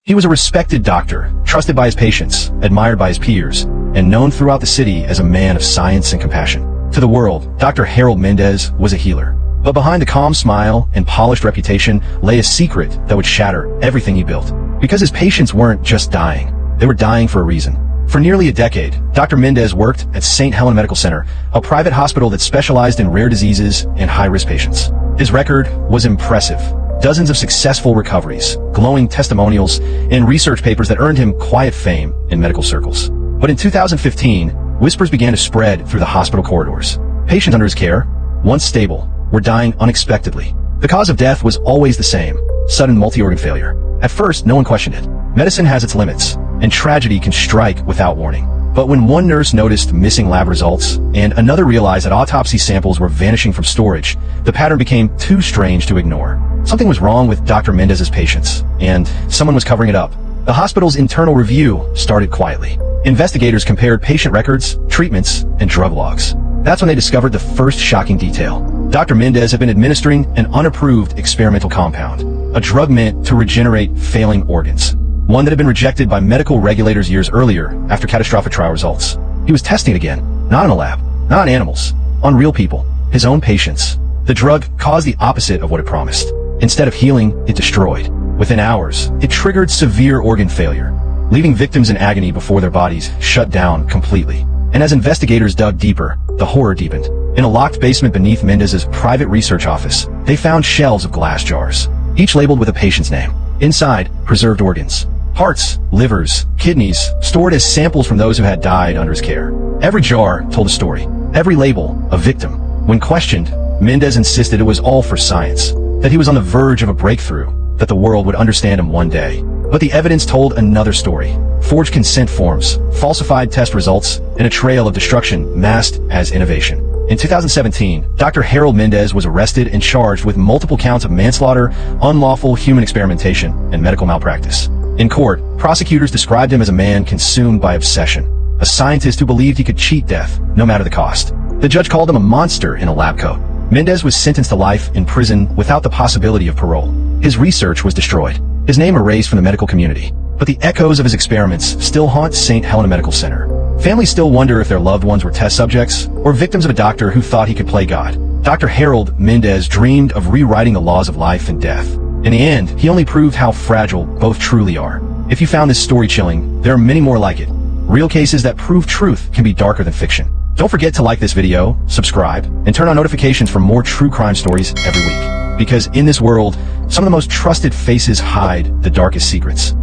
He was a respected doctor, trusted by his patients, admired by his peers, and known throughout the city as a man of science and compassion. To the world, Dr. Harold Mendez was a healer. But behind the calm smile and polished reputation lay a secret that would shatter everything he built. Because his patients weren't just dying, they were dying for a reason. For nearly a decade, Dr. Mendez worked at St. Helena Medical Center, a private hospital that specialized in rare diseases and high-risk patients. His record was impressive. Dozens of successful recoveries, glowing testimonials, and research papers that earned him quiet fame in medical circles. But in 2015, whispers began to spread through the hospital corridors. Patients under his care, once stable, were dying unexpectedly. The cause of death was always the same: sudden multi-organ failure. At first, no one questioned it. Medicine has its limits, and tragedy can strike without warning. But when one nurse noticed missing lab results, and another realized that autopsy samples were vanishing from storage, the pattern became too strange to ignore. Something was wrong with Dr. Mendez's patients, and someone was covering it up. The hospital's internal review started quietly. Investigators compared patient records, treatments, and drug logs. That's when they discovered the first shocking detail. Dr. Mendez had been administering an unapproved experimental compound, a drug meant to regenerate failing organs, one that had been rejected by medical regulators years earlier after catastrophic trial results. He was testing it again, not in a lab, not on animals, on real people, his own patients. The drug caused the opposite of what it promised. Instead of healing, it destroyed. Within hours, it triggered severe organ failure, leaving victims in agony before their bodies shut down completely. And as investigators dug deeper, the horror deepened. In a locked basement beneath Mendez's private research office, they found shelves of glass jars, each labeled with a patient's name. Inside, preserved organs. Hearts, livers, kidneys, stored as samples from those who had died under his care. Every jar told a story. Every label, a victim. When questioned, Mendez insisted it was all for science, that he was on the verge of a breakthrough, that the world would understand him one day. But the evidence told another story. Forged consent forms, falsified test results, and a trail of destruction masked as innovation. In 2017, Dr. Harold Mendez was arrested and charged with multiple counts of manslaughter, unlawful human experimentation, and medical malpractice. In court, prosecutors described him as a man consumed by obsession, a scientist who believed he could cheat death, no matter the cost. The judge called him a monster in a lab coat. Mendez was sentenced to life in prison without the possibility of parole. His research was destroyed, his name erased from the medical community. But the echoes of his experiments still haunt St. Helena Medical Center. Families still wonder if their loved ones were test subjects or victims of a doctor who thought he could play God. Dr. Harold Mendez dreamed of rewriting the laws of life and death. In the end, he only proved how fragile both truly are. If you found this story chilling, there are many more like it. Real cases that prove truth can be darker than fiction. Don't forget to like this video, subscribe, and turn on notifications for more true crime stories every week. Because in this world, some of the most trusted faces hide the darkest secrets.